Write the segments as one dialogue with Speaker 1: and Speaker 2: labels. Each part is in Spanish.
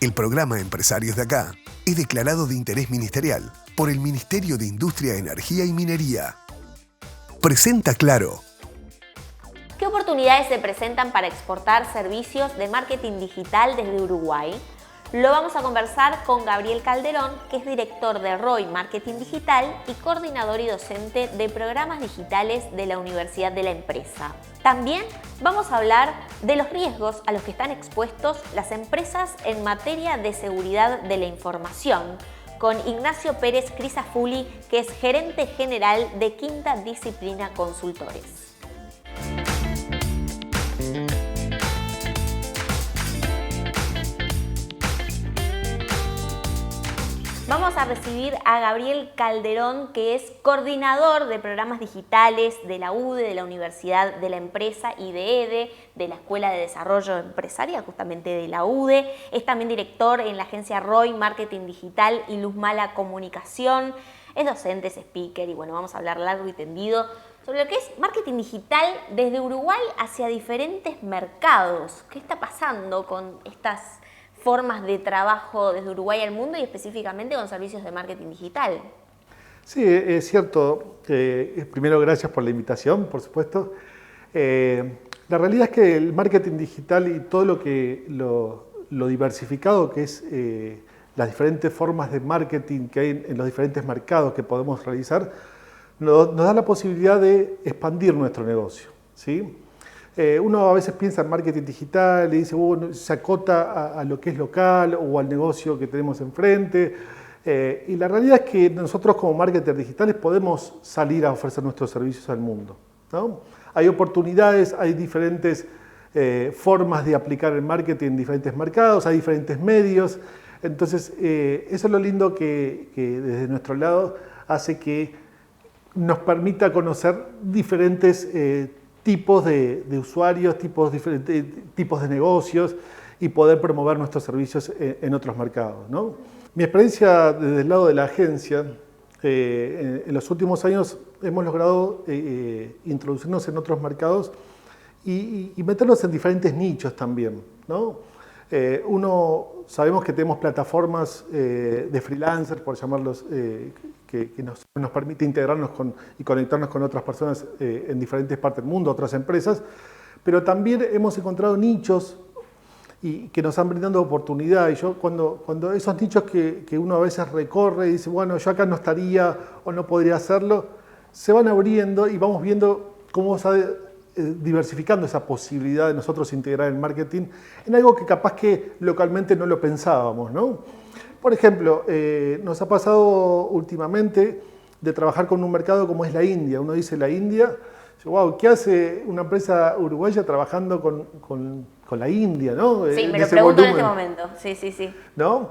Speaker 1: El programa Empresarios de Acá es declarado de interés ministerial por el Ministerio de Industria, Energía y Minería. Presenta Claro.
Speaker 2: ¿Qué oportunidades se presentan para exportar servicios de marketing digital desde Uruguay? Lo vamos a conversar con Gabriel Calderón, que es director de ROI Marketing Digital y coordinador y docente de programas digitales de la Universidad de la Empresa. También vamos a hablar de los riesgos a los que están expuestos las empresas en materia de seguridad de la información, con Ignacio Pérez Crisafulli, que es gerente general de Quinta Disciplina Consultores. Vamos a recibir a Gabriel Calderón, que es coordinador de programas digitales de la UDE, de la Universidad de la Empresa y de EDE, de la Escuela de Desarrollo Empresarial, justamente de la UDE. Es también director en la agencia ROI Marketing Digital y Luz Mala Comunicación. Es docente, es speaker y bueno, vamos a hablar largo y tendido sobre lo que es marketing digital desde Uruguay hacia diferentes mercados. ¿Qué está pasando con estas formas de trabajo desde Uruguay al mundo y específicamente con servicios de marketing digital?
Speaker 3: Sí, es cierto. Primero, gracias por la invitación, por supuesto. La realidad es que el marketing digital y todo lo diversificado que es las diferentes formas de marketing que hay en los diferentes mercados que podemos realizar, nos da la posibilidad de expandir nuestro negocio, ¿sí? Uno a veces piensa en marketing digital y dice, se acota a lo que es local o al negocio que tenemos enfrente. Y la realidad es que nosotros como marketers digitales podemos salir a ofrecer nuestros servicios al mundo, ¿no? Hay oportunidades, hay diferentes formas de aplicar el marketing en diferentes mercados, hay diferentes medios. Entonces, eso es lo lindo que desde nuestro lado hace que nos permita conocer diferentes tipos de usuarios, diferentes tipos de negocios y poder promover nuestros servicios en otros mercados, ¿no? Mi experiencia desde el lado de la agencia, en los últimos años hemos logrado introducirnos en otros mercados y meternos en diferentes nichos también, ¿no? Sabemos que tenemos plataformas de freelancers, por llamarlos, que nos permite integrarnos y conectarnos con otras personas en diferentes partes del mundo, otras empresas, pero también hemos encontrado nichos y que nos han brindado oportunidad. Y yo cuando esos nichos que uno a veces recorre y dice, bueno, yo acá no estaría o no podría hacerlo, se van abriendo y vamos viendo cómo se va diversificando esa posibilidad de nosotros integrar el marketing en algo que capaz que localmente no lo pensábamos, ¿no? Por ejemplo, nos ha pasado últimamente de trabajar con un mercado como es la India. Uno dice la India, wow, ¿qué hace una empresa uruguaya trabajando con la India, ¿no?
Speaker 2: Sí, me lo pregunto en este momento. Sí.
Speaker 3: ¿No?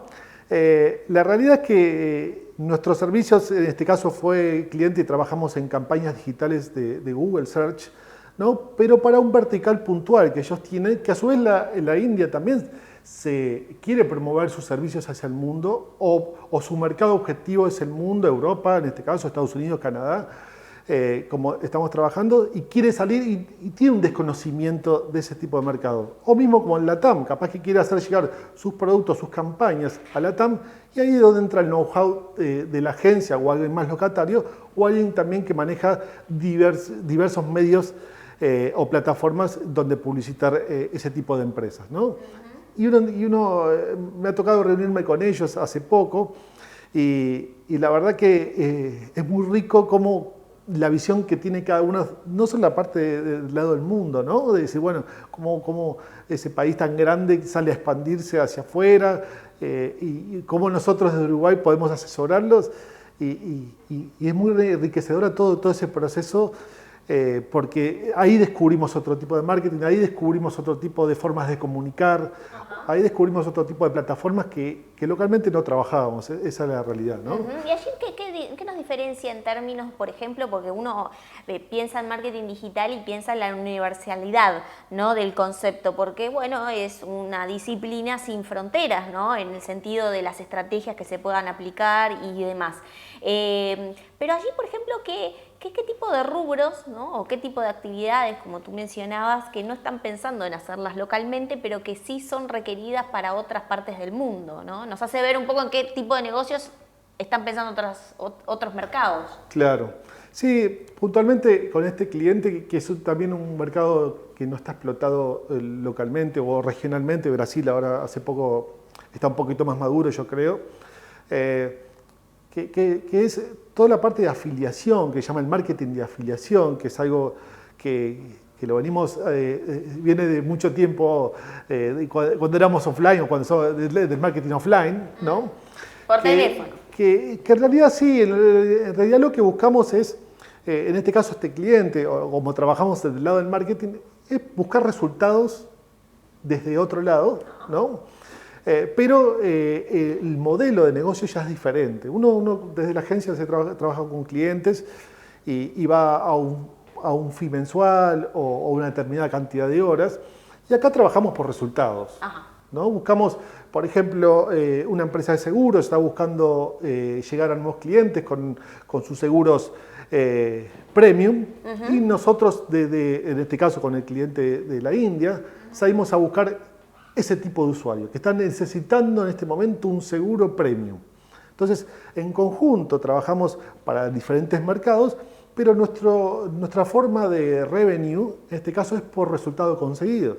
Speaker 3: La realidad es que nuestros servicios, en este caso fue cliente y trabajamos en campañas digitales de Google Search, ¿no? Pero para un vertical puntual que ellos tienen, que a su vez la India también se quiere promover sus servicios hacia el mundo o su mercado objetivo es el mundo, Europa, en este caso Estados Unidos, Canadá, como estamos trabajando, y quiere salir y tiene un desconocimiento de ese tipo de mercado. O mismo como en LATAM, capaz que quiere hacer llegar sus productos, sus campañas a LATAM, y ahí es donde entra el know-how de la agencia o alguien más locatario, o alguien también que maneja diversos medios o plataformas donde publicitar ese tipo de empresas, ¿no? Y uno me ha tocado reunirme con ellos hace poco y la verdad que es muy rico cómo la visión que tiene cada uno, no solo la parte del lado del mundo, ¿no? De decir, bueno, cómo ese país tan grande sale a expandirse hacia afuera y cómo nosotros desde Uruguay podemos asesorarlos y es muy enriquecedora todo ese proceso. Porque ahí descubrimos otro tipo de marketing, ahí descubrimos otro tipo de formas de comunicar, ahí descubrimos otro tipo de plataformas que localmente no trabajábamos, esa es la realidad, ¿no?
Speaker 2: ¿Y allí qué nos diferencia en términos, por ejemplo, porque uno piensa en marketing digital y piensa en la universalidad, ¿no?, del concepto, porque bueno, es una disciplina sin fronteras, ¿no?, en el sentido de las estrategias que se puedan aplicar y demás. Pero allí, por ejemplo, ¿qué ¿qué tipo de rubros, ¿no? O qué tipo de actividades, como tú mencionabas, que no están pensando en hacerlas localmente, pero que sí son requeridas para otras partes del mundo, ¿no? Nos hace ver un poco en qué tipo de negocios están pensando otros mercados.
Speaker 3: Claro. Sí, puntualmente con este cliente, que es también un mercado que no está explotado localmente o regionalmente. Brasil ahora hace poco está un poquito más maduro, yo creo. Que es toda la parte de afiliación, que se llama el marketing de afiliación, que es algo que lo venimos, viene de mucho tiempo, cuando éramos offline o cuando somos del marketing offline, ¿no?
Speaker 2: Por teléfono.
Speaker 3: Que en realidad sí, en realidad lo que buscamos es, en este caso este cliente, o como trabajamos desde el lado del marketing, es buscar resultados desde otro lado, ¿no? Pero el modelo de negocio ya es diferente. Uno desde la agencia se trabaja con clientes y va a un fee mensual o una determinada cantidad de horas, y acá trabajamos por resultados.
Speaker 2: Ajá.
Speaker 3: ¿No? Buscamos, por ejemplo, una empresa de seguros está buscando llegar a nuevos clientes con sus seguros premium, y nosotros, en este caso con el cliente de la India, salimos a buscar ese tipo de usuarios que están necesitando en este momento un seguro premium. Entonces, en conjunto trabajamos para diferentes mercados, pero nuestra forma de revenue, en este caso, es por resultado conseguido.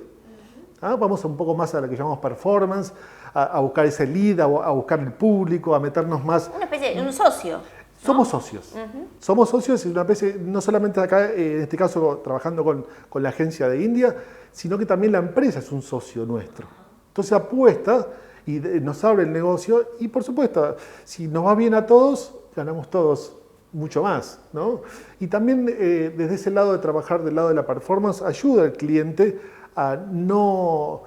Speaker 3: Vamos un poco más a lo que llamamos performance, a buscar ese lead, a buscar el público, a meternos más.
Speaker 2: Una especie de un socio.
Speaker 3: Somos socios. Somos socios, y una especie, no solamente acá, en este caso trabajando con la agencia de India, sino que también la empresa es un socio nuestro. Entonces apuesta y nos abre el negocio, y por supuesto, si nos va bien a todos, ganamos todos mucho más, ¿no? Y también desde ese lado de trabajar del lado de la performance, ayuda al cliente a no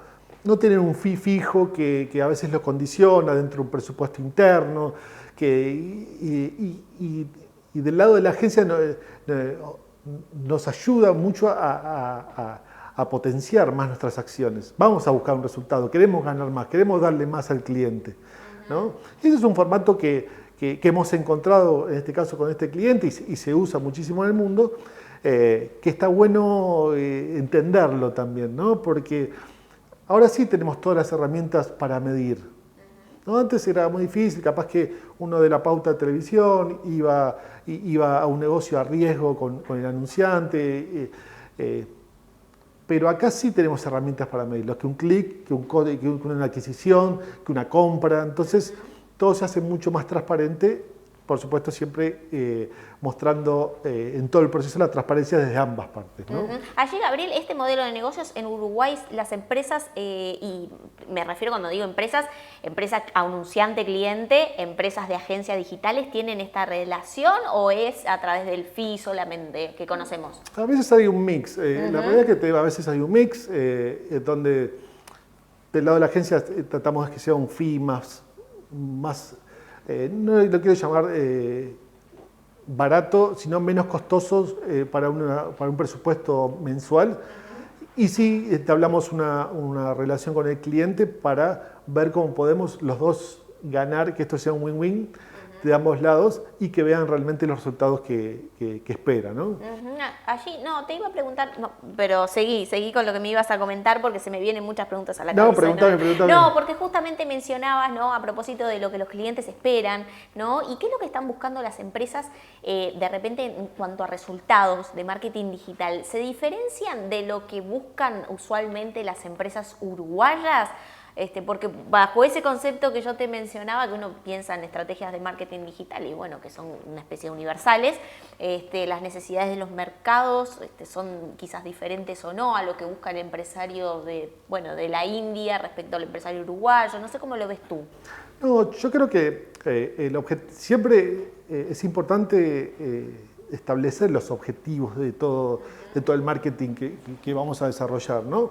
Speaker 3: tener un fee fijo que a veces lo condiciona dentro de un presupuesto interno, y del lado de la agencia nos ayuda mucho a potenciar más nuestras acciones. Vamos a buscar un resultado, queremos ganar más, queremos darle más al cliente, ¿no? Y ese es un formato que hemos encontrado en este caso con este cliente, y se usa muchísimo en el mundo, que está bueno entenderlo también, ¿no? Porque ahora sí tenemos todas las herramientas para medir, ¿no? Antes era muy difícil, capaz que uno de la pauta de televisión iba a un negocio a riesgo con el anunciante, pero acá sí tenemos herramientas para medirlo, que un clic, que un código, que una adquisición, que una compra. Entonces todo se hace mucho más transparente, por supuesto siempre mostrando en todo el proceso la transparencia desde ambas partes, ¿no?
Speaker 2: Allí, Gabriel, este modelo de negocios en Uruguay, las empresas, y me refiero cuando digo empresas anunciante-cliente, empresas de agencias digitales, ¿tienen esta relación o es a través del fee solamente que conocemos?
Speaker 3: A veces hay un mix. La realidad es que a veces hay un mix donde del lado de la agencia tratamos de que sea un fee más no lo quiero llamar barato, sino menos costoso para un presupuesto mensual. Y sí entablamos una relación con el cliente para ver cómo podemos los dos ganar, que esto sea un win-win de ambos lados y que vean realmente los resultados que esperan, ¿no?
Speaker 2: Allí, no, te iba a preguntar, no, pero seguí con lo que me ibas a comentar porque se me vienen muchas preguntas a la cabeza.
Speaker 3: Preguntame.
Speaker 2: No, porque justamente mencionabas, ¿no? A propósito de lo que los clientes esperan, ¿no? Y qué es lo que están buscando las empresas de repente en cuanto a resultados de marketing digital. ¿Se diferencian de lo que buscan usualmente las empresas uruguayas? Porque bajo ese concepto que yo te mencionaba, que uno piensa en estrategias de marketing digital y bueno, que son una especie de universales, las necesidades de los mercados son quizás diferentes o no a lo que busca el empresario de la India respecto al empresario uruguayo. No sé cómo lo ves tú.
Speaker 3: No, yo creo que siempre es importante establecer los objetivos de todo el marketing que vamos a desarrollar, ¿no?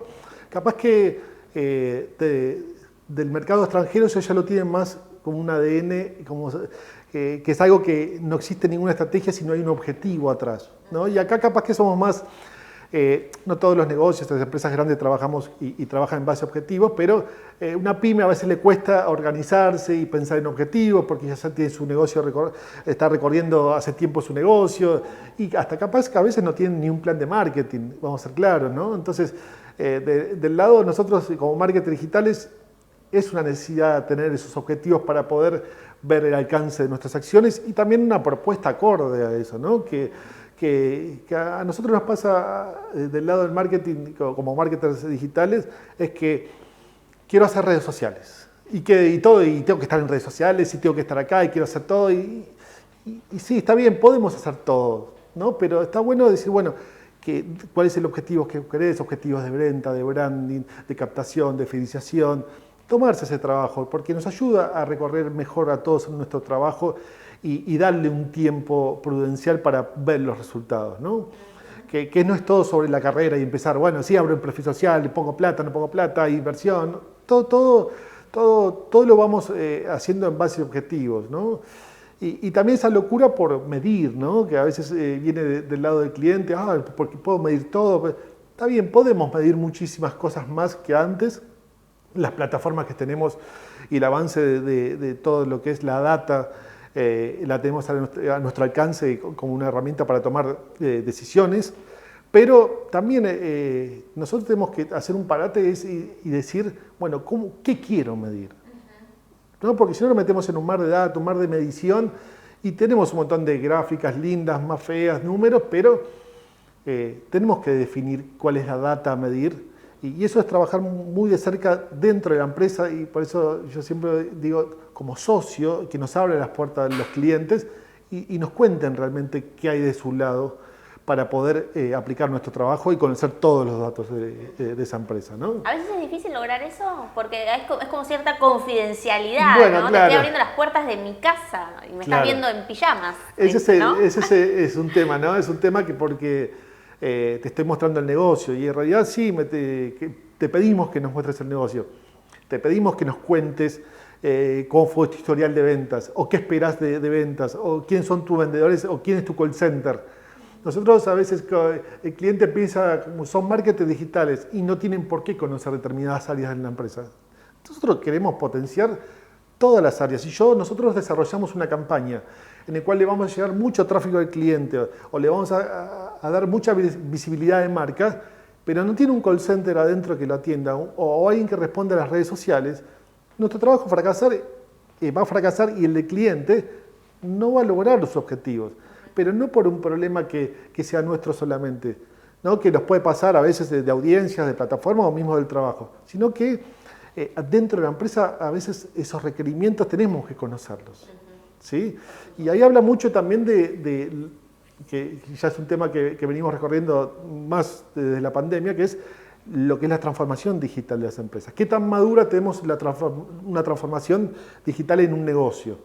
Speaker 3: Capaz que del mercado extranjero eso ya lo tienen más como un ADN, que es algo que no existe ninguna estrategia si no hay un objetivo atrás, ¿no? Y acá capaz que somos más No todos los negocios, las empresas grandes trabajamos y trabajan en base a objetivos, pero una pyme a veces le cuesta organizarse y pensar en objetivos porque ya tiene su negocio, está recorriendo hace tiempo su negocio y hasta capaz que a veces no tienen ni un plan de marketing, vamos a ser claros, ¿no? Entonces, del lado de nosotros como marketers digitales es una necesidad tener esos objetivos para poder ver el alcance de nuestras acciones y también una propuesta acorde a eso, ¿no? Que a nosotros nos pasa del lado del marketing, como marketers digitales, es que quiero hacer redes sociales y tengo que estar en redes sociales y tengo que estar acá y quiero hacer todo y sí, está bien, podemos hacer todo, ¿no? Pero está bueno decir, bueno, cuál es el objetivo que querés, objetivos de venta, de branding, de captación, de fidelización, tomarse ese trabajo, porque nos ayuda a recorrer mejor a todos nuestro trabajo y darle un tiempo prudencial para ver los resultados, ¿no? Que no es todo sobre la carrera y empezar, bueno, sí, abro un perfil social, le pongo plata, no pongo plata, inversión, todo lo vamos haciendo en base a objetivos, ¿no? Y también esa locura por medir, ¿no? Que a veces viene del lado del cliente, porque puedo medir todo. Está bien, podemos medir muchísimas cosas más que antes. Las plataformas que tenemos y el avance de todo lo que es la data, la tenemos a nuestro alcance como una herramienta para tomar decisiones, pero también nosotros tenemos que hacer un parate y decir, bueno, ¿qué quiero medir? ¿No? Porque si no nos metemos en un mar de datos, un mar de medición, y tenemos un montón de gráficas lindas, más feas, números, pero tenemos que definir cuál es la data a medir. Y eso es trabajar muy de cerca dentro de la empresa y por eso yo siempre digo, como socio, que nos abre las puertas a los clientes y nos cuenten realmente qué hay de su lado para poder aplicar nuestro trabajo y conocer todos los datos de esa empresa, ¿no?
Speaker 2: A veces es difícil lograr eso porque es como cierta confidencialidad,
Speaker 3: bueno,
Speaker 2: ¿no?
Speaker 3: Claro.
Speaker 2: Te estoy abriendo las puertas de mi casa y me estás viendo en pijamas.
Speaker 3: Ese es un tema, ¿no? Es un tema que porque te estoy mostrando el negocio y en realidad sí, te pedimos que nos muestres el negocio, te pedimos que nos cuentes cómo fue tu historial de ventas o qué esperás de ventas o quién son tus vendedores o quién es tu call center. Nosotros a veces el cliente piensa como son marketers digitales y no tienen por qué conocer determinadas áreas en la empresa. Nosotros queremos potenciar todas las áreas y nosotros desarrollamos una campaña en la cual le vamos a llegar mucho tráfico al cliente o le vamos a dar mucha visibilidad de marca, pero no tiene un call center adentro que lo atienda o alguien que responda a las redes sociales, nuestro trabajo va a fracasar y el de cliente no va a lograr los objetivos, pero no por un problema que sea nuestro solamente, ¿no? Que nos puede pasar a veces de audiencias, de plataformas o mismo del trabajo, sino que dentro de la empresa a veces esos requerimientos tenemos que conocerlos, ¿sí? Y ahí habla mucho también que ya es un tema que venimos recorriendo más desde la pandemia, que es lo que es la transformación digital de las empresas. ¿Qué tan madura tenemos una transformación digital en un negocio?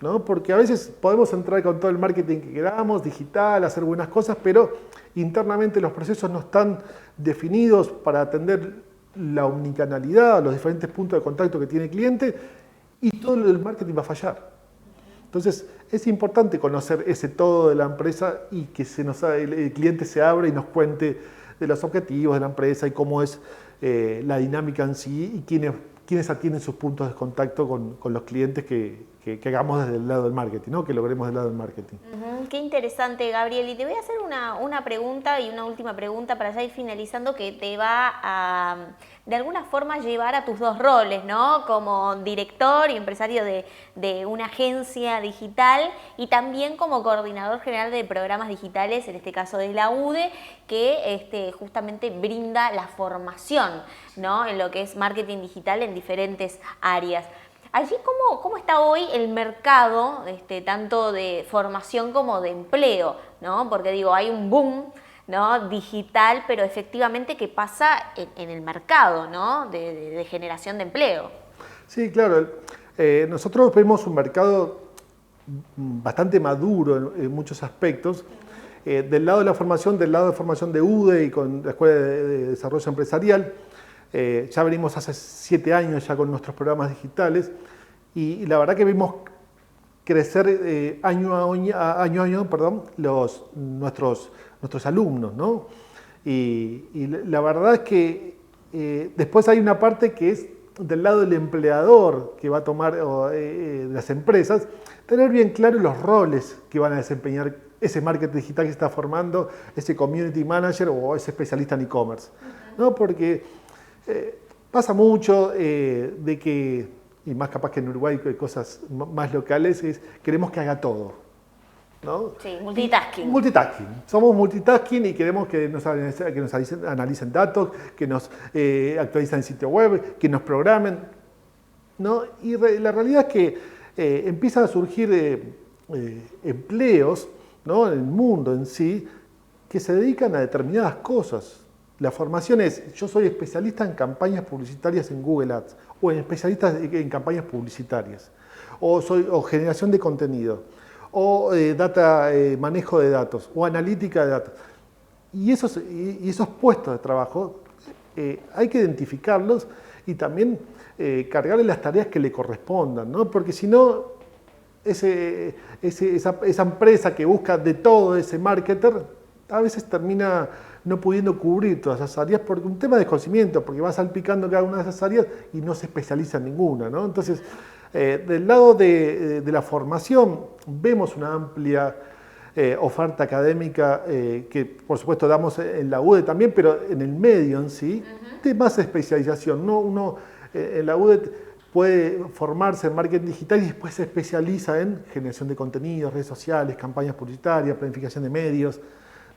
Speaker 3: ¿No? Porque a veces podemos entrar con todo el marketing que queramos, digital, hacer buenas cosas, pero internamente los procesos no están definidos para atender la omnicanalidad, los diferentes puntos de contacto que tiene el cliente y todo el marketing va a fallar. Entonces es importante conocer ese todo de la empresa y que el cliente se abra y nos cuente de los objetivos de la empresa y cómo es la dinámica en sí y quiénes atienden sus puntos de contacto con los clientes que hagamos desde el lado del marketing, ¿no? Que logremos del lado del marketing.
Speaker 2: Qué interesante, Gabriel. Y te voy a hacer una pregunta y una última pregunta para ya ir finalizando que te va a, de alguna forma, llevar a tus dos roles, ¿no? Como director y empresario de una agencia digital y también como coordinador general de programas digitales, en este caso de la UDE, que justamente brinda la formación, ¿no? En lo que es marketing digital en diferentes áreas. Allí, ¿cómo está hoy el mercado, tanto de formación como de empleo, ¿no? Porque digo, hay un boom, ¿no? Digital, pero efectivamente que pasa en el mercado, ¿no? De generación de empleo.
Speaker 3: Sí, claro. Nosotros vemos un mercado bastante maduro en muchos aspectos. Del lado de la formación, de UDE y con la Escuela de Desarrollo Empresarial, ya venimos hace 7 años ya con nuestros programas digitales y la verdad que vimos crecer año a año nuestros alumnos, ¿no? Y la verdad es que después hay una parte que es del lado del empleador que va a tomar de las empresas, tener bien claro los roles que van a desempeñar ese marketing digital que está formando, ese community manager o ese especialista en e-commerce, ¿no? Porque pasa mucho de que, y más capaz que en Uruguay hay cosas más locales, queremos que haga todo, ¿no?
Speaker 2: Sí, multitasking.
Speaker 3: Multitasking. Somos multitasking y queremos que nos analicen datos, que nos actualicen el sitio web, que nos programen, ¿no? Y la realidad es que empiezan a surgir empleos, ¿no? En el mundo en sí, que se dedican a determinadas cosas. La formación es, yo soy especialista en campañas publicitarias en Google Ads, o en especialistas en campañas publicitarias, o generación de contenido, o manejo de datos, o analítica de datos. Y esos puestos de trabajo hay que identificarlos y también cargarle las tareas que le correspondan, ¿no? Porque si no, esa empresa que busca de todo ese marketer, a veces termina no pudiendo cubrir todas esas áreas por un tema de desconocimiento, porque va salpicando cada una de esas áreas y no se especializa en ninguna, ¿no? Entonces, del lado de la formación, vemos una amplia oferta académica que, por supuesto, damos en la UDE también, pero en el medio en sí, de más especialización, ¿no? Uno en la UDE puede formarse en marketing digital y después se especializa en generación de contenidos, redes sociales, campañas publicitarias, planificación de medios,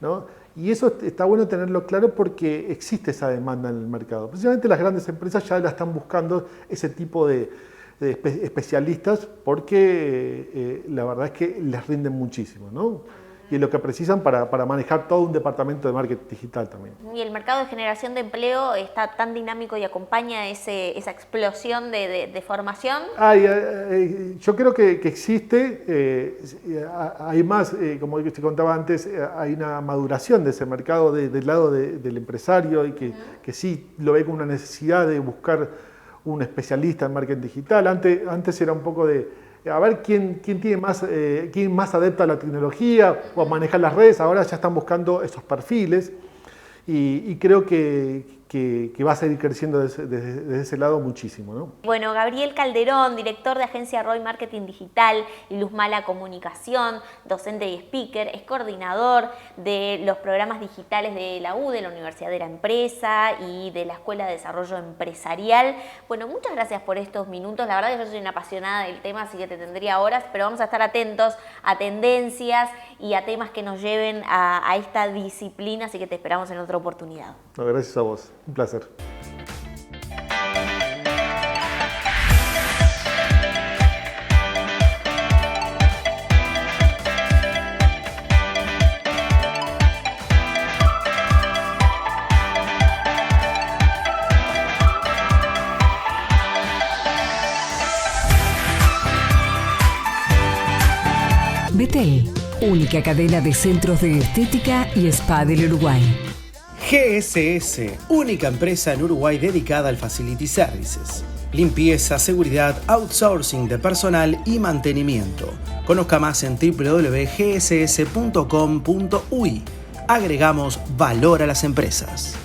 Speaker 3: ¿no? Y eso está bueno tenerlo claro porque existe esa demanda en el mercado. Precisamente las grandes empresas ya la están buscando ese tipo de especialistas porque la verdad es que les rinden muchísimo, ¿no? Y es lo que precisan para manejar todo un departamento de marketing digital también.
Speaker 2: Y el mercado de generación de empleo está tan dinámico y acompaña esa explosión de formación.
Speaker 3: Yo creo que existe, hay más, como te contaba antes, hay una maduración de ese mercado del lado del empresario y que sí lo ve como una necesidad de buscar un especialista en marketing digital. Antes era un poco de a ver quién más adepta a la tecnología o a manejar las redes. Ahora ya están buscando esos perfiles y creo que va a seguir creciendo desde ese lado muchísimo, ¿no?
Speaker 2: Bueno, Gabriel Calderón, director de Agencia Roy Marketing Digital y Luz Mala Comunicación, docente y speaker, es coordinador de los programas digitales de la UDE, la Universidad de la Empresa y de la Escuela de Desarrollo Empresarial. Bueno, muchas gracias por estos minutos. La verdad que yo soy una apasionada del tema, así que te tendría horas, pero vamos a estar atentos a tendencias y a temas que nos lleven a esta disciplina, así que te esperamos en otra oportunidad.
Speaker 3: No, gracias a vos. Un placer.
Speaker 4: Betel, única cadena de centros de estética y spa del Uruguay.
Speaker 5: GSS, única empresa en Uruguay dedicada al Facility Services. Limpieza, seguridad, outsourcing de personal y mantenimiento. Conozca más en www.gss.com.uy. Agregamos valor a las empresas.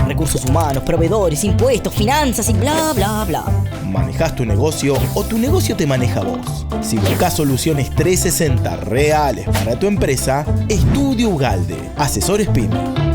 Speaker 6: Recursos humanos, proveedores, impuestos, finanzas y bla, bla, bla.
Speaker 7: ¿Manejás tu negocio o tu negocio te maneja vos? Si buscas soluciones 360 reales para tu empresa, Estudio Ugalde, asesores PYME.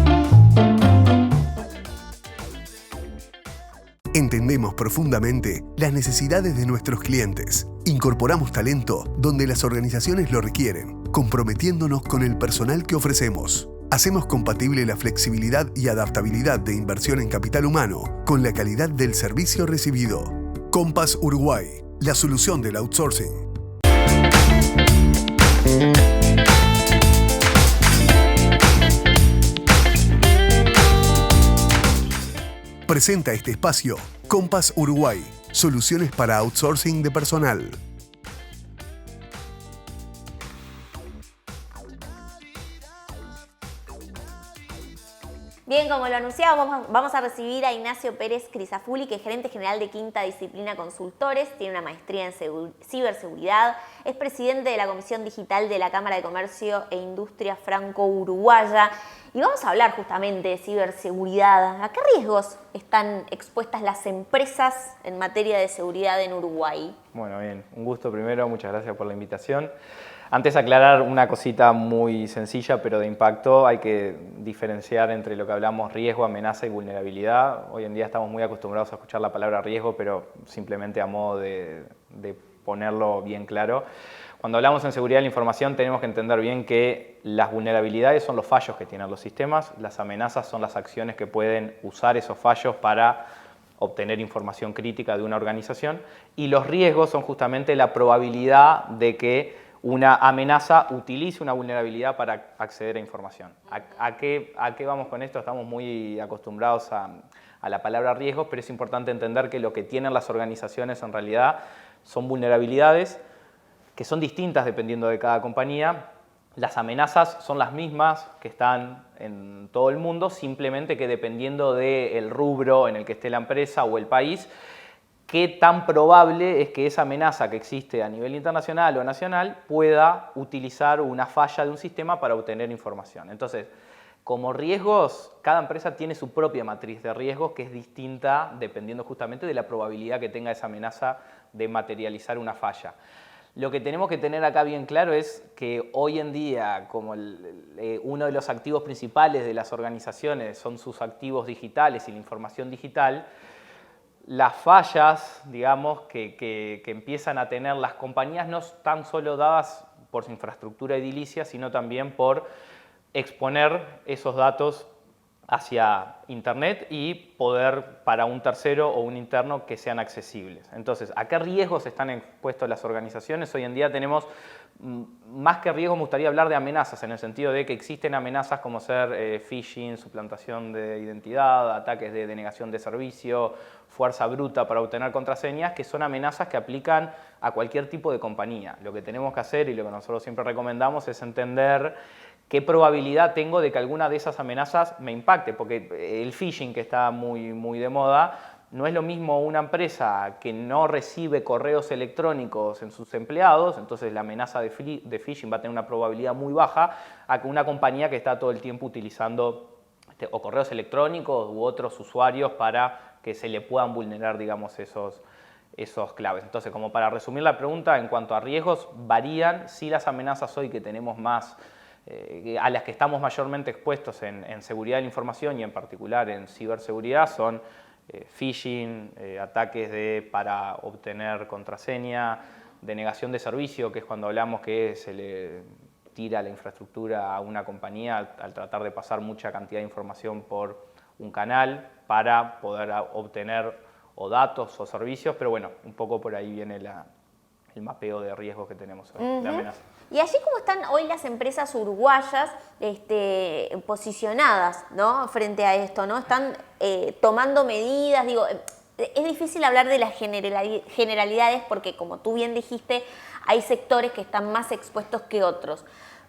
Speaker 1: Entendemos profundamente las necesidades de nuestros clientes. Incorporamos talento donde las organizaciones lo requieren, comprometiéndonos con el personal que ofrecemos. Hacemos compatible la flexibilidad y adaptabilidad de inversión en capital humano con la calidad del servicio recibido. Compass Uruguay, la solución del outsourcing. Presenta este espacio Compass Uruguay, soluciones para outsourcing de personal.
Speaker 2: Bien, como lo anunciábamos, vamos a recibir a Ignacio Pérez Crisafulli, que es gerente general de Quinta Disciplina Consultores, tiene una maestría en ciberseguridad, es presidente de la Comisión Digital de la Cámara de Comercio e Industria Franco-Uruguaya Y vamos a hablar justamente de ciberseguridad. ¿A qué riesgos están expuestas las empresas en materia de seguridad en Uruguay?
Speaker 8: Bueno, bien, un gusto primero, muchas gracias por la invitación. Antes aclarar una cosita muy sencilla pero de impacto, hay que diferenciar entre lo que hablamos riesgo, amenaza y vulnerabilidad. Hoy en día estamos muy acostumbrados a escuchar la palabra riesgo, pero simplemente a modo de ponerlo bien claro. Cuando hablamos en seguridad de la información tenemos que entender bien que las vulnerabilidades son los fallos que tienen los sistemas, las amenazas son las acciones que pueden usar esos fallos para obtener información crítica de una organización y los riesgos son justamente la probabilidad de que una amenaza utilice una vulnerabilidad para acceder a información. ¿A qué vamos con esto? Estamos muy acostumbrados a la palabra riesgos, pero es importante entender que lo que tienen las organizaciones en realidad son vulnerabilidades que son distintas dependiendo de cada compañía. Las amenazas son las mismas que están en todo el mundo, simplemente que dependiendo del rubro en el que esté la empresa o el país, qué tan probable es que esa amenaza que existe a nivel internacional o nacional pueda utilizar una falla de un sistema para obtener información. Entonces, como riesgos, cada empresa tiene su propia matriz de riesgos que es distinta dependiendo justamente de la probabilidad que tenga esa amenaza de materializar una falla. Lo que tenemos que tener acá bien claro es que hoy en día, como uno de los activos principales de las organizaciones son sus activos digitales y la información digital, las fallas, digamos, que empiezan a tener las compañías no están solo dadas por su infraestructura edilicia, sino también por exponer esos datos hacia Internet y poder para un tercero o un interno que sean accesibles. Entonces, ¿a qué riesgos están expuestas las organizaciones? Hoy en día tenemos, más que riesgos, me gustaría hablar de amenazas, en el sentido de que existen amenazas como ser phishing, suplantación de identidad, ataques de denegación de servicio, fuerza bruta para obtener contraseñas, que son amenazas que aplican a cualquier tipo de compañía. Lo que tenemos que hacer y lo que nosotros siempre recomendamos es entender qué probabilidad tengo de que alguna de esas amenazas me impacte, porque el phishing, que está muy de moda, no es lo mismo una empresa que no recibe correos electrónicos en sus empleados, entonces la amenaza de phishing va a tener una probabilidad muy baja, a que una compañía que está todo el tiempo utilizando o correos electrónicos u otros usuarios para que se le puedan vulnerar, digamos, esos claves. Entonces, como para resumir la pregunta, en cuanto a riesgos, varían. Sí, las amenazas hoy que tenemos más, a las que estamos mayormente expuestos en seguridad de la información y en particular en ciberseguridad son phishing, ataques para obtener contraseña, denegación de servicio, que es cuando hablamos que se le tira la infraestructura a una compañía al tratar de pasar mucha cantidad de información por un canal para poder obtener o datos o servicios, pero bueno, un poco por ahí viene el mapeo de riesgos que tenemos hoy, de amenazas.
Speaker 2: Y allí como están hoy las empresas uruguayas posicionadas, ¿no?, frente a esto, ¿no? Están tomando medidas, digo, es difícil hablar de las generalidades porque, como tú bien dijiste, hay sectores que están más expuestos que otros.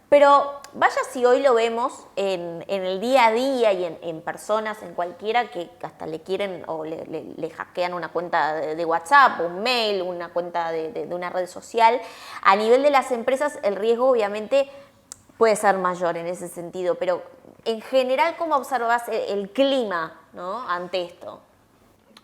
Speaker 2: Pero vaya si hoy lo vemos en el día a día y en personas, en cualquiera que hasta le quieren o le hackean una cuenta de WhatsApp, un mail, una cuenta de una red social. A nivel de las empresas el riesgo obviamente puede ser mayor en ese sentido, pero en general, ¿cómo observas el clima, ¿no?, ante esto?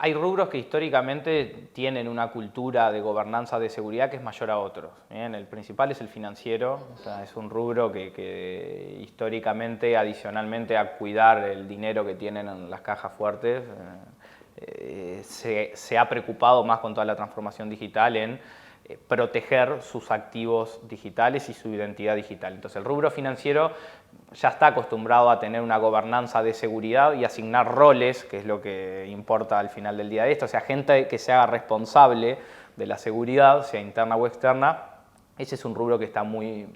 Speaker 8: Hay rubros que históricamente tienen una cultura de gobernanza de seguridad que es mayor a otros. Bien, el principal es el financiero, o sea, es un rubro que históricamente, adicionalmente a cuidar el dinero que tienen en las cajas fuertes, se ha preocupado más con toda la transformación digital en proteger sus activos digitales y su identidad digital. Entonces, el rubro financiero ya está acostumbrado a tener una gobernanza de seguridad y asignar roles, que es lo que importa al final del día de esto. O sea, gente que se haga responsable de la seguridad, sea interna o externa. Ese es un rubro que está muy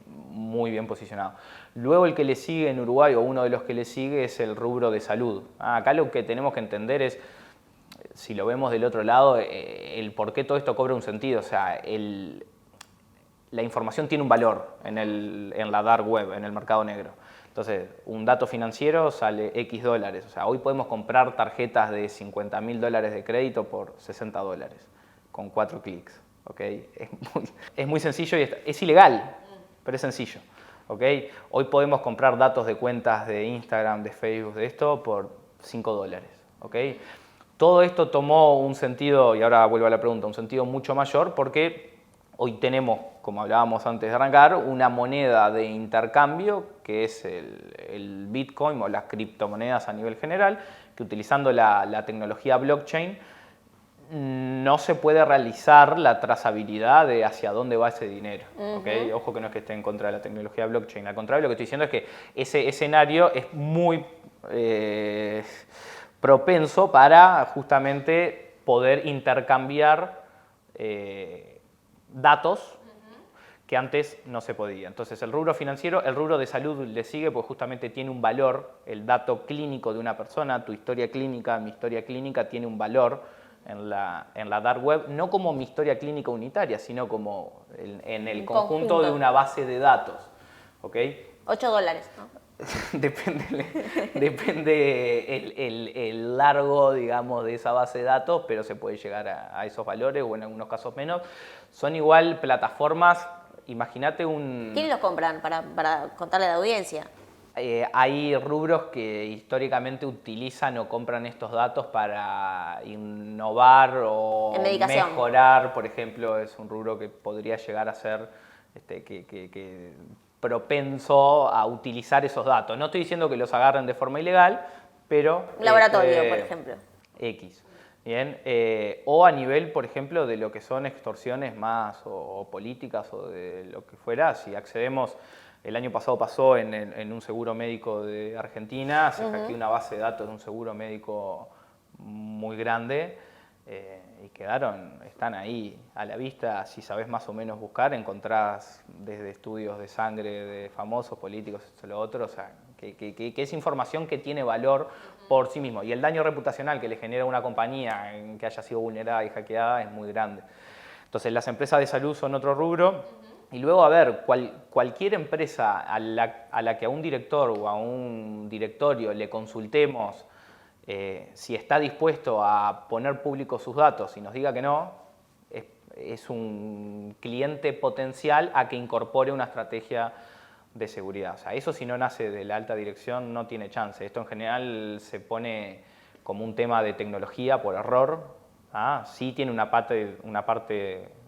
Speaker 8: bien posicionado. Luego, el que le sigue en Uruguay, o uno de los que le sigue, es el rubro de salud. Acá lo que tenemos que entender es, si lo vemos del otro lado, el por qué todo esto cobra un sentido. O sea, la información tiene un valor en la dark web, en el mercado negro. Entonces, un dato financiero sale X dólares. O sea, hoy podemos comprar tarjetas de $50.000 de crédito por $60 con 4 clics. ¿Okay? Es muy sencillo y es ilegal, pero es sencillo. ¿ok? Hoy podemos comprar datos de cuentas de Instagram, de Facebook, de esto, por $5, ¿ok? Todo esto tomó un sentido, y ahora vuelvo a la pregunta, un sentido mucho mayor porque hoy tenemos, como hablábamos antes de arrancar, una moneda de intercambio que es el Bitcoin o las criptomonedas a nivel general, que utilizando la tecnología blockchain no se puede realizar la trazabilidad de hacia dónde va ese dinero. ¿Okay? Ojo que no es que esté en contra de la tecnología blockchain, al contrario, lo que estoy diciendo es que ese escenario es muy propenso para justamente poder intercambiar datos que antes no se podía. Entonces el rubro financiero, el rubro de salud le sigue porque justamente tiene un valor, el dato clínico de una persona, tu historia clínica, mi historia clínica tiene un valor en la dark web, no como mi historia clínica unitaria, sino como en el conjunto de una base de datos. ¿Okay?
Speaker 2: $8, ¿no?
Speaker 8: Depende el largo, digamos, de esa base de datos, pero se puede llegar a esos valores o en algunos casos menos. Son igual plataformas, imagínate un...
Speaker 2: ¿Quiénes los compran para contarle a la audiencia?
Speaker 8: Hay rubros que históricamente utilizan o compran estos datos para innovar o mejorar. Por ejemplo, es un rubro que podría llegar a ser propenso a utilizar esos datos. No estoy diciendo que los agarren de forma ilegal, pero...
Speaker 2: Un laboratorio, por ejemplo.
Speaker 8: X. Bien, o a nivel, por ejemplo, de lo que son extorsiones más o políticas o de lo que fuera, si accedemos... El año pasado pasó en un seguro médico de Argentina, se hackeó una base de datos de un seguro médico muy grande y están ahí a la vista. Si sabes más o menos buscar, encontrás desde estudios de sangre de famosos, políticos, esto, lo otro, o sea, que es información que tiene valor por sí mismo. Y el daño reputacional que le genera a una compañía en que haya sido vulnerada y hackeada es muy grande. Entonces las empresas de salud son otro rubro. Y luego, a ver, cualquier empresa a la que a un director o a un directorio le consultemos si está dispuesto a poner público sus datos y nos diga que no, es un cliente potencial a que incorpore una estrategia de seguridad. O sea, eso si no nace de la alta dirección no tiene chance. Esto en general se pone como un tema de tecnología por error. Sí tiene una parte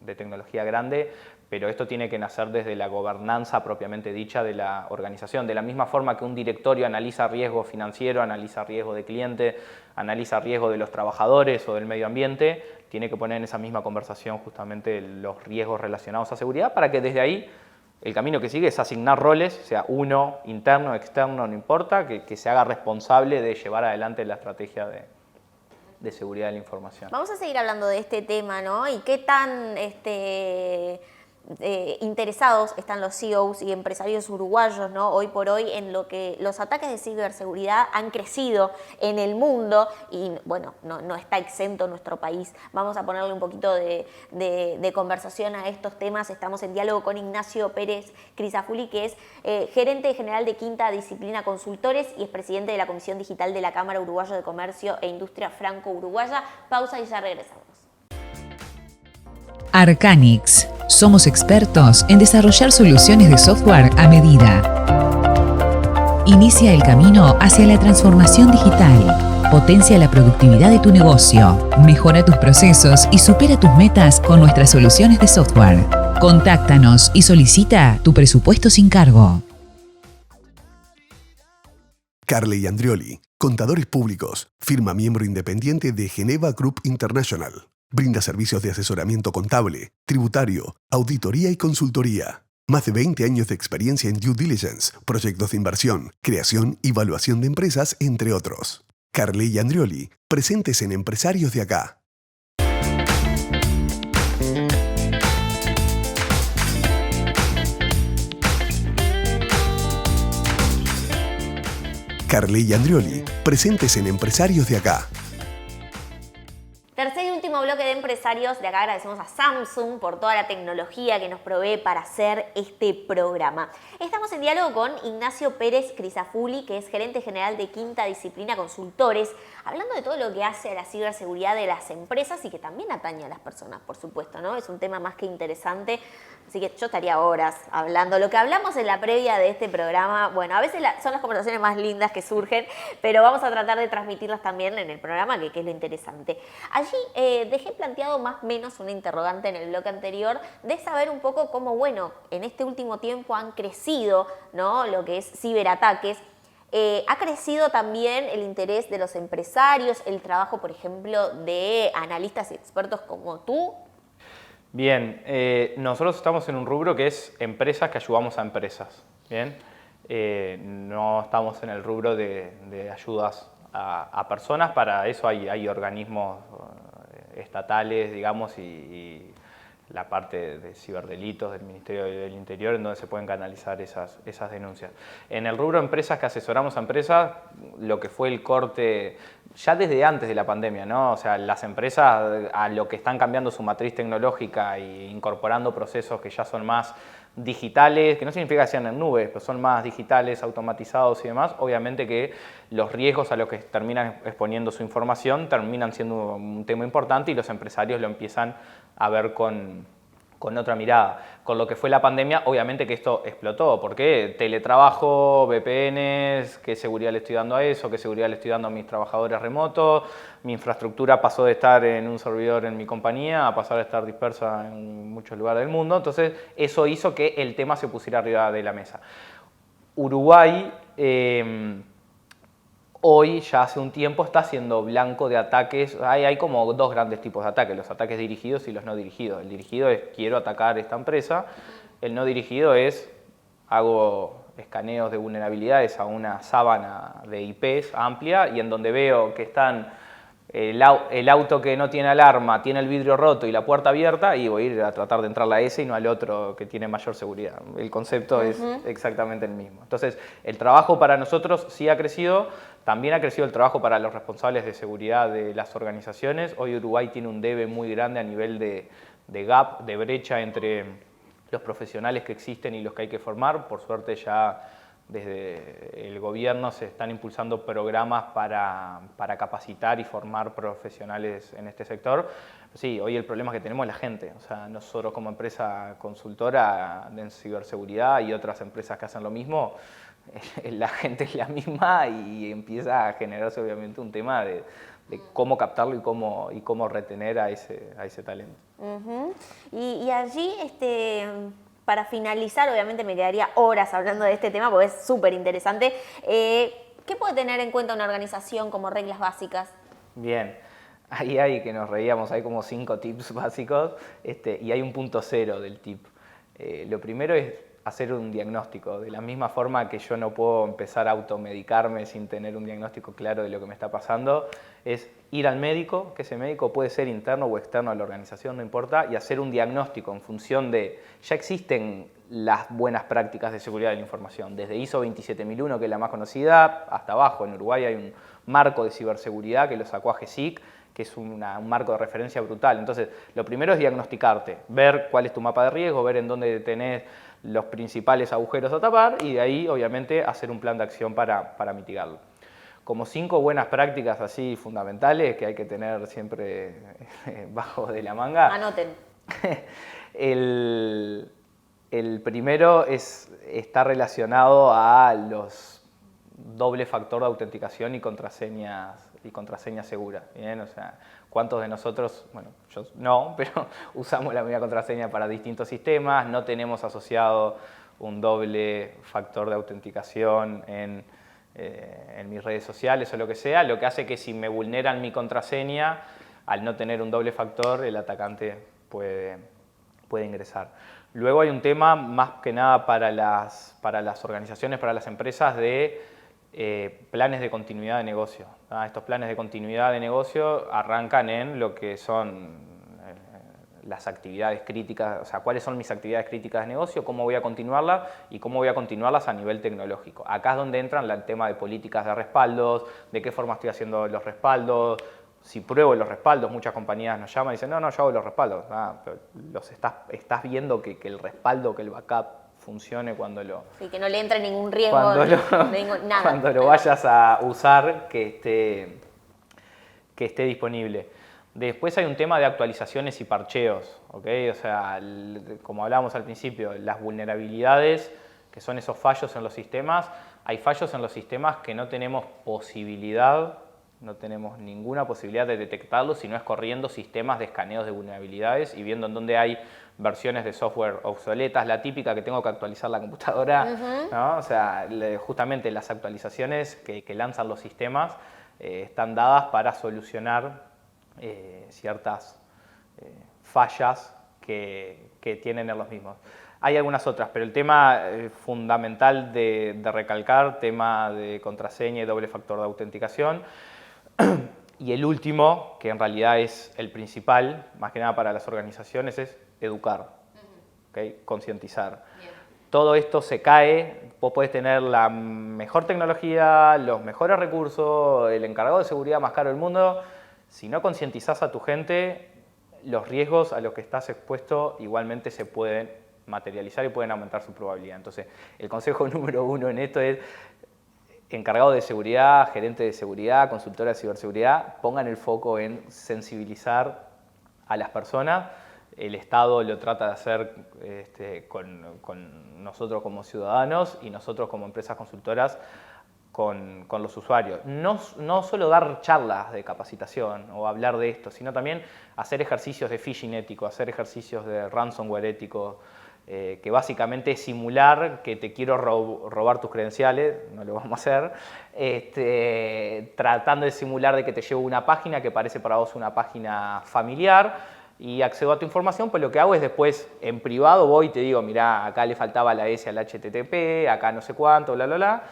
Speaker 8: de tecnología grande, pero esto tiene que nacer desde la gobernanza propiamente dicha de la organización. De la misma forma que un directorio analiza riesgo financiero, analiza riesgo de cliente, analiza riesgo de los trabajadores o del medio ambiente, tiene que poner en esa misma conversación justamente los riesgos relacionados a seguridad para que desde ahí el camino que sigue es asignar roles, sea uno, interno, externo, no importa, que se haga responsable de llevar adelante la estrategia de seguridad de la información.
Speaker 2: Vamos a seguir hablando de este tema, ¿no? Y qué tan interesados están los CEOs y empresarios uruguayos, ¿no? Hoy por hoy en lo que los ataques de ciberseguridad han crecido en el mundo y bueno, no está exento nuestro país. Vamos a ponerle un poquito de conversación a estos temas. Estamos en diálogo con Ignacio Pérez Crisafulli, que es gerente general de Quinta Disciplina Consultores y es presidente de la Comisión Digital de la Cámara Uruguaya de Comercio e Industria Franco-Uruguaya. Pausa y ya regresamos.
Speaker 4: Arcanix. Somos expertos en desarrollar soluciones de software a medida. Inicia el camino hacia la transformación digital. Potencia la productividad de tu negocio. Mejora tus procesos y supera tus metas con nuestras soluciones de software. Contáctanos y solicita tu presupuesto sin cargo.
Speaker 1: Carle y Andrioli, contadores públicos, firma miembro independiente de Geneva Group International. Brinda servicios de asesoramiento contable, tributario, auditoría y consultoría. Más de 20 años de experiencia en due diligence, proyectos de inversión, creación y evaluación de empresas, entre otros. Carle y Andrioli, presentes en Empresarios de Acá. Carle y Andrioli, presentes en Empresarios de Acá.
Speaker 2: Tercer y último bloque de empresarios. De acá agradecemos a Samsung por toda la tecnología que nos provee para hacer este programa. Estamos en diálogo con Ignacio Pérez Crisafulli, que es gerente general de Quinta Disciplina Consultores. hablando de todo lo que hace a la ciberseguridad de las empresas y que también atañe a las personas, por supuesto, ¿no? Es un tema más que interesante, así que yo estaría horas hablando. Lo que hablamos en la previa de este programa, bueno, a veces son las conversaciones más lindas que surgen, pero vamos a tratar de transmitirlas también en el programa, que es lo interesante. Allí dejé planteado más o menos una interrogante en el bloque anterior de saber un poco cómo, bueno, en este último tiempo han crecido, ¿no?, lo que es ciberataques. Ha crecido también el interés de los empresarios, el trabajo, por ejemplo, de analistas y expertos como tú.
Speaker 8: Bien, nosotros estamos en un rubro que es empresas que ayudamos a empresas. Bien, no estamos en el rubro de ayudas a personas. Para eso hay organismos estatales, digamos, y la parte de ciberdelitos del Ministerio del Interior, en donde se pueden canalizar esas denuncias. En el rubro de empresas que asesoramos a empresas, lo que fue el corte, ya desde antes de la pandemia, ¿no? O sea, las empresas a lo que están cambiando su matriz tecnológica e incorporando procesos que ya son más digitales, que no significa que sean en nubes, pero son más digitales, automatizados y demás, obviamente que los riesgos a los que terminan exponiendo su información terminan siendo un tema importante y los empresarios lo empiezan a ver con otra mirada. Con lo que fue la pandemia, obviamente que esto explotó. ¿Por qué? Teletrabajo, VPNs, ¿qué seguridad le estoy dando a eso? ¿Qué seguridad le estoy dando a mis trabajadores remotos? Mi infraestructura pasó de estar en un servidor en mi compañía a pasar a estar dispersa en muchos lugares del mundo. Entonces, eso hizo que el tema se pusiera arriba de la mesa. Uruguay, hoy, ya hace un tiempo, está siendo blanco de ataques. Hay como dos grandes tipos de ataques, los ataques dirigidos y los no dirigidos. El dirigido es quiero atacar esta empresa, el no dirigido es hago escaneos de vulnerabilidades a una sábana de IPs amplia y en donde veo que están el auto que no tiene alarma, tiene el vidrio roto y la puerta abierta y voy a ir a tratar de entrar a ese y no al otro que tiene mayor seguridad. El concepto es exactamente el mismo. Entonces, el trabajo para nosotros sí ha crecido. También ha crecido el trabajo para los responsables de seguridad de las organizaciones. Hoy Uruguay tiene un debe muy grande a nivel de gap, de brecha entre los profesionales que existen y los que hay que formar. Por suerte ya desde el gobierno se están impulsando programas para capacitar y formar profesionales en este sector. Sí, hoy el problema que tenemos es la gente. O sea, nosotros como empresa consultora en ciberseguridad y otras empresas que hacen lo mismo, la gente es la misma y empieza a generarse obviamente un tema de cómo captarlo y cómo retener a ese talento.
Speaker 2: Y allí, para finalizar, obviamente me quedaría horas hablando de este tema porque es súper interesante. ¿Qué puede tener en cuenta una organización como reglas básicas?
Speaker 8: Bien, ahí hay que nos reíamos, hay como 5 tips básicos y hay un punto cero del tip. Lo primero es hacer un diagnóstico. De la misma forma que yo no puedo empezar a automedicarme sin tener un diagnóstico claro de lo que me está pasando, es ir al médico, que ese médico puede ser interno o externo a la organización, no importa, y hacer un diagnóstico en función de, ya existen las buenas prácticas de seguridad de la información, desde ISO 27001, que es la más conocida, hasta abajo. En Uruguay hay un marco de ciberseguridad que lo sacó a GESIC, que es un marco de referencia brutal. Entonces, lo primero es diagnosticarte, ver cuál es tu mapa de riesgo, ver en dónde tenés los principales agujeros a tapar y de ahí, obviamente, hacer un plan de acción para mitigarlo. Como 5 buenas prácticas así fundamentales que hay que tener siempre bajo de la manga.
Speaker 2: Anoten.
Speaker 8: El primero está relacionado a los doble factor de autenticación y contraseñas seguras. ¿Bien? O sea, ¿cuántos de nosotros, bueno, yo no, pero usamos la misma contraseña para distintos sistemas? No tenemos asociado un doble factor de autenticación en mis redes sociales o lo que sea, lo que hace que si me vulneran mi contraseña, al no tener un doble factor, el atacante puede ingresar. Luego hay un tema más que nada para las organizaciones, para las empresas, de planes de continuidad de negocio. Estos planes de continuidad de negocio arrancan en lo que son las actividades críticas, o sea, cuáles son mis actividades críticas de negocio, cómo voy a continuarlas y cómo voy a continuarlas a nivel tecnológico. Acá es donde entran el tema de políticas de respaldos, de qué forma estoy haciendo los respaldos, si pruebo los respaldos. Muchas compañías nos llaman y dicen, no, yo hago los respaldos. Pero estás viendo que el respaldo, que el backup funcione cuando lo...
Speaker 2: Sí, que no le entre ningún riesgo,
Speaker 8: nada.
Speaker 2: Cuando
Speaker 8: lo vayas a usar, que que esté disponible. Después hay un tema de actualizaciones y parcheos, ¿ok? O sea, como hablábamos al principio, las vulnerabilidades, que son esos fallos en los sistemas, hay fallos en los sistemas que no tenemos posibilidad, no tenemos ninguna posibilidad de detectarlos si no es corriendo sistemas de escaneos de vulnerabilidades y viendo en dónde hay versiones de software obsoletas, la típica que tengo que actualizar la computadora, ¿no? O sea, justamente las actualizaciones que lanzan los sistemas están dadas para solucionar ciertas fallas que tienen en los mismos. Hay algunas otras, pero el tema fundamental de recalcar, tema de contraseña y doble factor de autenticación. Y el último, que en realidad es el principal, más que nada para las organizaciones, es educar, ¿okay? Concientizar. Todo esto se cae, vos podés tener la mejor tecnología, los mejores recursos, el encargado de seguridad más caro del mundo. Si no concientizás a tu gente, los riesgos a los que estás expuesto igualmente se pueden materializar y pueden aumentar su probabilidad. Entonces, el consejo número 1 en esto es: encargado de seguridad, gerente de seguridad, consultora de ciberseguridad, pongan el foco en sensibilizar a las personas. El Estado lo trata de hacer con nosotros como ciudadanos y nosotros como empresas consultoras con los usuarios. No solo dar charlas de capacitación o hablar de esto, sino también hacer ejercicios de phishing ético, hacer ejercicios de ransomware ético, que básicamente es simular que te quiero robar tus credenciales, no lo vamos a hacer, tratando de simular de que te llevo una página que parece para vos una página familiar y accedo a tu información, pues lo que hago es después en privado voy y te digo, mirá, acá le faltaba la S al HTTP, acá no sé cuánto, bla, bla, bla,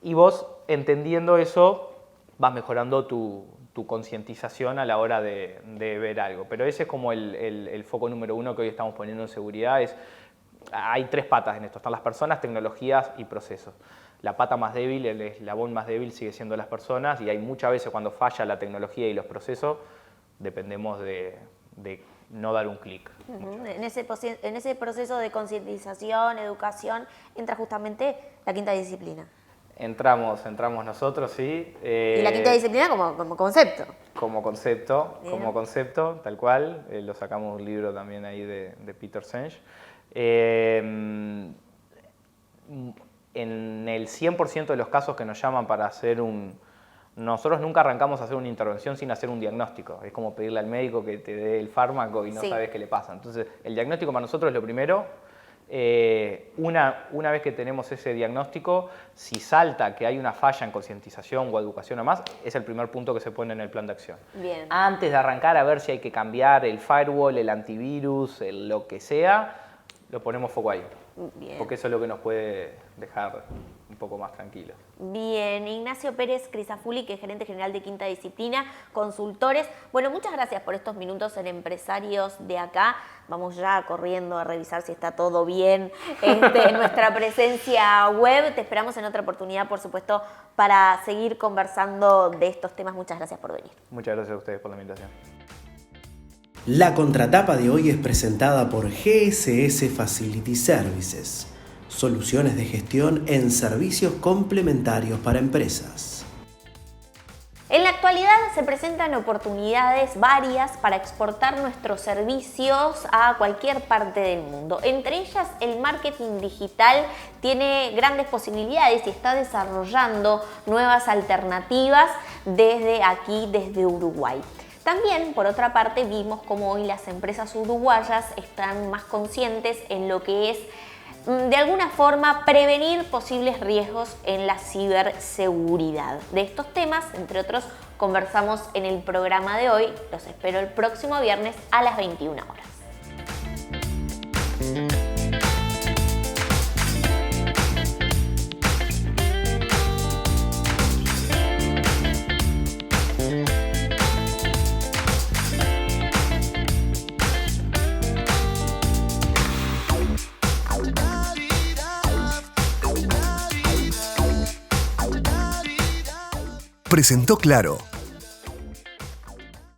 Speaker 8: y vos entendiendo eso vas mejorando tu concientización a la hora de ver algo. Pero ese es como el foco número 1 que hoy estamos poniendo en seguridad. Hay 3 patas en esto, están las personas, tecnologías y procesos. La pata más débil, el eslabón más débil sigue siendo las personas y hay muchas veces cuando falla la tecnología y los procesos, dependemos de no dar un clic.
Speaker 2: En ese proceso de concientización, educación, entra justamente la quinta disciplina.
Speaker 8: Entramos nosotros, sí.
Speaker 2: Y la quinta disciplina como concepto.
Speaker 8: Como concepto, tal cual. Lo sacamos un libro también ahí de Peter Senge. En el 100% de los casos que nos llaman para hacer nosotros nunca arrancamos a hacer una intervención sin hacer un diagnóstico. Es como pedirle al médico que te dé el fármaco y no sabes qué le pasa. Entonces, el diagnóstico para nosotros es lo primero. Una vez que tenemos ese diagnóstico, si salta que hay una falla en concientización o educación o más, es el primer punto que se pone en el plan de acción.
Speaker 2: Bien.
Speaker 8: Antes de arrancar a ver si hay que cambiar el firewall, el antivirus, lo que sea, lo ponemos foco ahí.
Speaker 2: Bien.
Speaker 8: Porque eso es lo que nos puede dejar un poco más tranquilos.
Speaker 2: Bien, Ignacio Pérez Crisafulli, que es gerente general de Quinta Disciplina, consultores. Bueno, muchas gracias por estos minutos en Empresarios de Acá. Vamos ya corriendo a revisar si está todo bien en nuestra presencia web. Te esperamos en otra oportunidad, por supuesto, para seguir conversando de estos temas. Muchas gracias por venir.
Speaker 8: Muchas gracias a ustedes por la invitación.
Speaker 5: La contratapa de hoy es presentada por GSS Facility Services, soluciones de gestión en servicios complementarios para empresas.
Speaker 2: En la actualidad se presentan oportunidades varias para exportar nuestros servicios a cualquier parte del mundo. Entre ellas, el marketing digital tiene grandes posibilidades y está desarrollando nuevas alternativas desde Uruguay. También, por otra parte, vimos cómo hoy las empresas uruguayas están más conscientes en lo que es, de alguna forma, prevenir posibles riesgos en la ciberseguridad. De estos temas, entre otros, conversamos en el programa de hoy. Los espero el próximo viernes a las 21 horas.
Speaker 1: Presentó Claro,